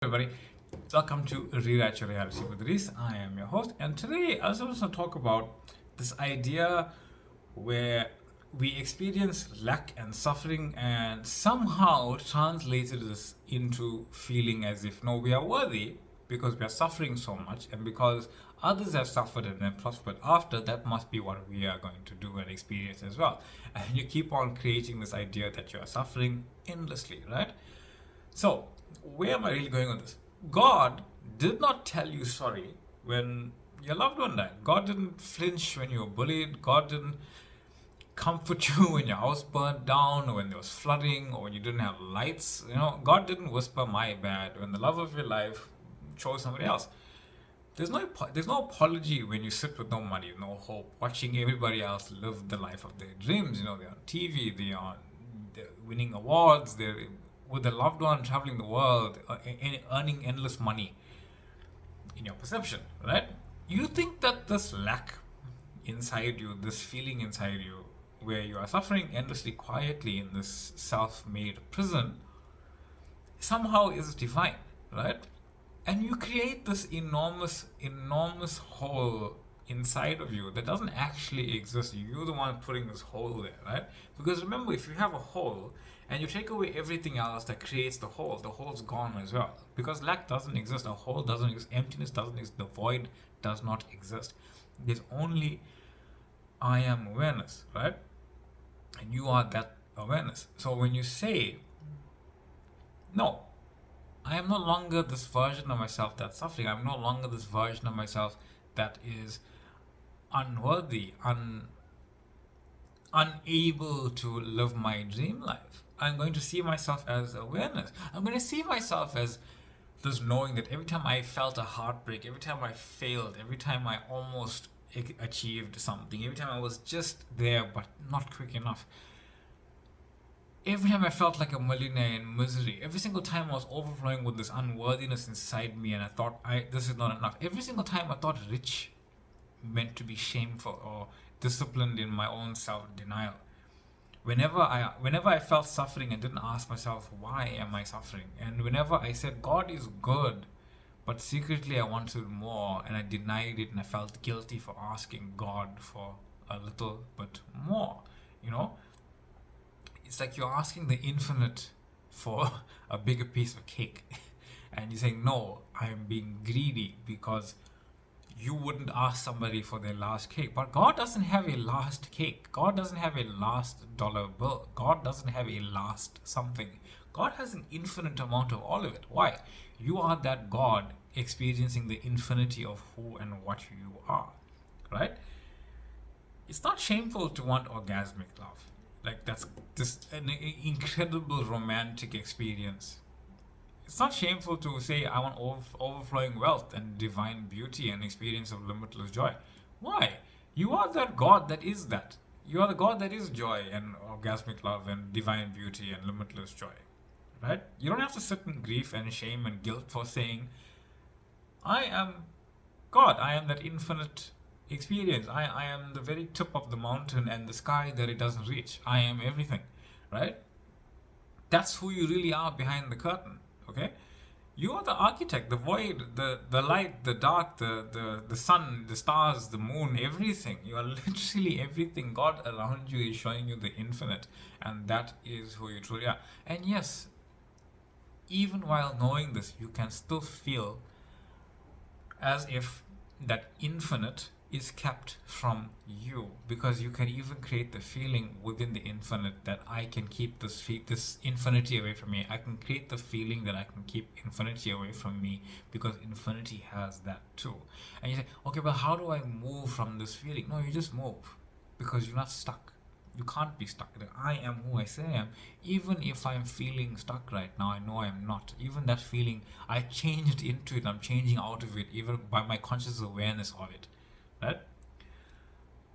Everybody, welcome to Rewrite Your Reality with Reese. I am your host, and today I was going to talk about this idea where we experience lack and suffering and somehow translated this into feeling as if no, we are worthy because we are suffering so much, and because others have suffered and then prospered after, that must be what we are going to do and experience as well. And you keep on creating this idea that you are suffering endlessly, right? So, where am I really going on this? God did not tell you sorry when your loved one died. God didn't flinch when you were bullied. God didn't comfort you when your house burned down or when there was flooding or when you didn't have lights. God didn't whisper my bad when the love of your life chose somebody else. There's no apology when you sit with no money, no hope, watching everybody else live the life of their dreams. They're on TV, they're winning awards, they're with a loved one traveling the world, earning endless money in your perception, right? You think that this lack inside you, this feeling inside you, where you are suffering endlessly quietly in this self made prison, somehow is divine, right? And you create this enormous hole inside of you that doesn't actually exist. You're the one putting this hole there, right? Because remember, if you have a hole and you take away everything else that creates the hole's gone as well. Because lack doesn't exist, a hole doesn't exist, emptiness doesn't exist, the void does not exist. There's only I am awareness, right? And you are that awareness. So when you say, no, I am no longer this version of myself that's suffering. I'm no longer this version of myself that is unworthy, unable to live my dream life. I'm going to see myself as awareness. I'm going to see myself as this knowing that every time I felt a heartbreak, every time I failed, every time I almost achieved something, every time I was just there but not quick enough, every time I felt like a millionaire in misery, every single time I was overflowing with this unworthiness inside me and I thought this is not enough, every single time I thought rich meant to be shameful or disciplined in my own self-denial. Whenever I felt suffering, I didn't ask myself, why am I suffering? And whenever I said God is good, but secretly I wanted more and I denied it and I felt guilty for asking God for a little bit more, you know? It's like you're asking the infinite for a bigger piece of cake. And you're saying, no, I'm being greedy because you wouldn't ask somebody for their last cake. But God doesn't have a last cake. God doesn't have a last dollar bill. God doesn't have a last something. God has an infinite amount of all of it. Why? You are that God experiencing the infinity of who and what you are, right? It's not shameful to want orgasmic love. Like that's just an incredible romantic experience. It's not shameful to say I want overflowing wealth and divine beauty and experience of limitless joy. Why? You are that God that is that. You are the God that is joy and orgasmic love and divine beauty and limitless joy. Right? You don't have to sit in grief and shame and guilt for saying, I am God. I am that infinite experience. I am the very tip of the mountain and the sky that it doesn't reach. I am everything. Right? That's who you really are behind the curtain. Okay? You are the architect, the void, the light, the dark, the sun, the stars, the moon, everything. You are literally everything. God around you is showing you the infinite, and that is who you truly are. And yes, even while knowing this, you can still feel as if that infinite is kept from you, because you can even create the feeling within the infinite that I can keep this infinity away from me. I can create the feeling that I can keep infinity away from me because infinity has that too. And you say, okay, but how do I move from this feeling? No, you just move because you're not stuck. You can't be stuck. I am who I say I am. Even if I'm feeling stuck right now, I know I'm not. Even that feeling, I changed into it. I'm changing out of it, even by my conscious awareness of it. Right?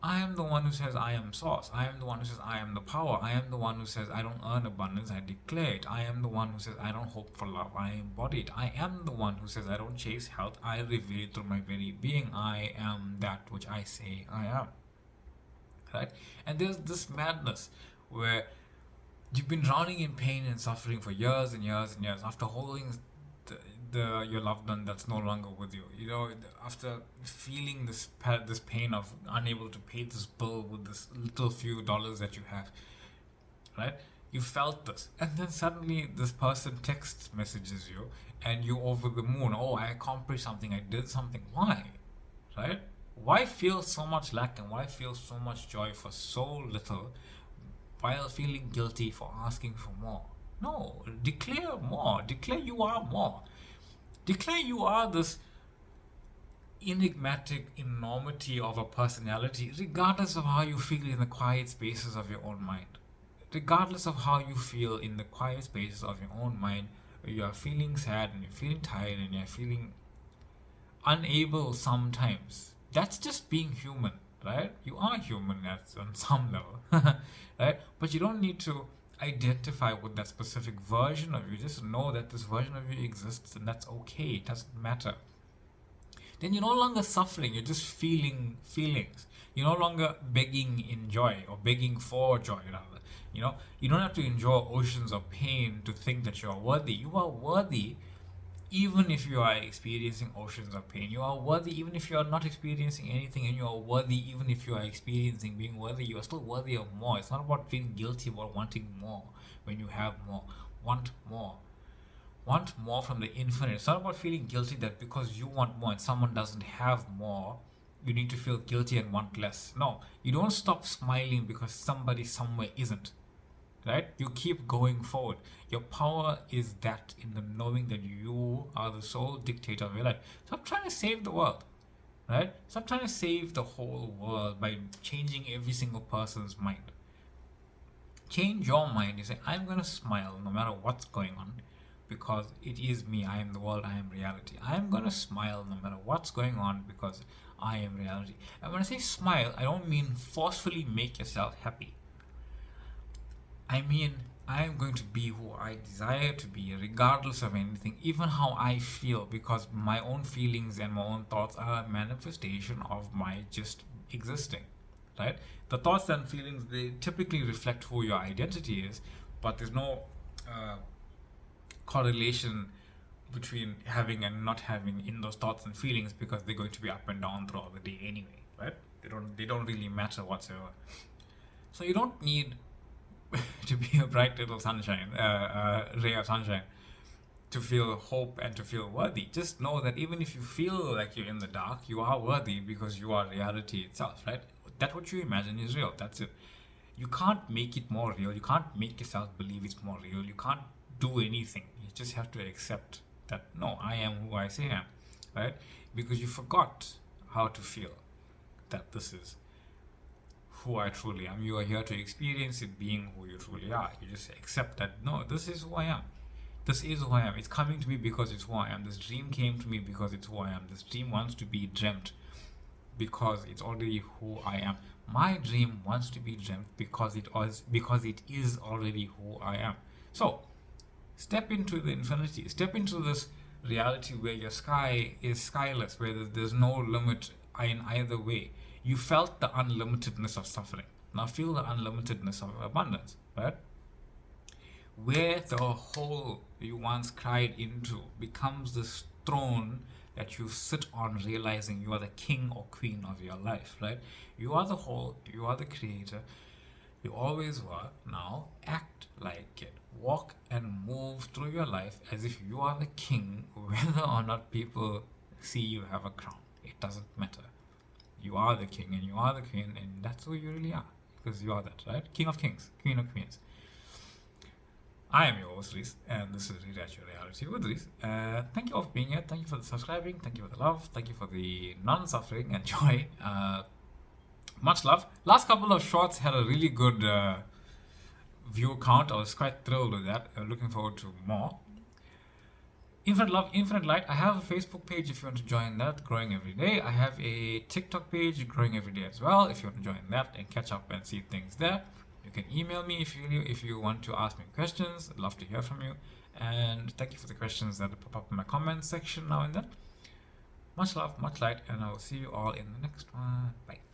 I am the one who says I am source. I am the one who says I am the power. I am the one who says I don't earn abundance, I declare it. I am the one who says I don't hope for love, I embody it. I am the one who says I don't chase health, I reveal it through my very being. I am that which I say I am. Right? And there's this madness where you've been drowning in pain and suffering for years and years and years after holding your loved one that's no longer with you. You know, after feeling this pain of unable to pay this bill with this little few dollars that you have, right? You felt this, and then suddenly this person text messages you, and you over the moon. Oh, I accomplished something. I did something. Why, right? Why feel so much lack and why feel so much joy for so little, while feeling guilty for asking for more? No, declare more. Declare you are more. Declare you are this enigmatic enormity of a personality, regardless of how you feel in the quiet spaces of your own mind. Regardless of how you feel in the quiet spaces of your own mind, where you are feeling sad and you're feeling tired and you're feeling unable sometimes. That's just being human, right? You are human on some level, right? But you don't need to identify with that specific version of you. Just know that this version of you exists, and that's okay. It doesn't matter. Then you're no longer suffering, you're just feeling feelings. You're no longer begging in joy or begging for joy, rather. You know, you don't have to endure oceans of pain to think that you are worthy. You are worthy even if you are experiencing oceans of pain. You are worthy even if you are not experiencing anything, and you are worthy even if you are experiencing being worthy. You are still worthy of more. It's not about feeling guilty about wanting more when you have more. Want more. Want more from the infinite. It's not about feeling guilty that because you want more and someone doesn't have more, you need to feel guilty and want less. No, you don't stop smiling because somebody somewhere isn't. Right? You keep going forward. Your power is that in the knowing that you are the sole dictator of your life. Stop trying to save the world. Right? Stop trying to save the whole world by changing every single person's mind. Change your mind. You say, I'm going to smile no matter what's going on, because it is me. I am the world. I am reality. I am going to smile no matter what's going on because I am reality. And when I say smile, I don't mean forcefully make yourself happy. I mean, I am going to be who I desire to be, regardless of anything, even how I feel, because my own feelings and my own thoughts are a manifestation of my just existing, right? The thoughts and feelings, they typically reflect who your identity is, but there's no correlation between having and not having in those thoughts and feelings, because they're going to be up and down throughout the day anyway, right? They don't really matter whatsoever. So you don't need to be a bright little sunshine, ray of sunshine, to feel hope and to feel worthy. Just know that even if you feel like you're in the dark, you are worthy because you are reality itself, right? That what you imagine is real. That's it. You can't make it more real. You can't make yourself believe it's more real. You can't do anything. You just have to accept that, no, I am who I say I am, right? Because you forgot how to feel that this is who I truly am. You are here to experience it being who you truly are. You just accept that, no, this is who I am. This is who I am. It's coming to me because it's who I am. This dream came to me because it's who I am. This dream wants to be dreamt because it's already who I am. My dream wants to be dreamt because it is already who I am. So step into the infinity. Step into this reality where your sky is skyless, where there's no limit in either way. You felt the unlimitedness of suffering. Now feel the unlimitedness of abundance, right? Where the hole you once cried into becomes this throne that you sit on, realizing you are the king or queen of your life, right? You are the whole, you are the creator, you always were. Now act like it. Walk and move through your life as if you are the king, whether or not people see you have a crown. It doesn't matter. You are the king and you are the queen, and that's who you really are, because you are that, right? King of kings, queen of queens. I am your host, Reese, and this is Rewrite Your Reality with Reese. Thank you all for being here. Thank you for the subscribing. Thank you for the love. Thank you for the non-suffering and joy. Much love. Last couple of shorts had a really good view count. I was quite thrilled with that. Looking forward to more. Infinite Love, Infinite Light. I have a Facebook page if you want to join that, growing every day. I have a TikTok page, growing every day as well, if you want to join that and catch up and see things there. You can email me if you want to ask me questions. I'd love to hear from you. And thank you for the questions that pop up in my comments section now and then. Much love, much light, and I will see you all in the next one. Bye.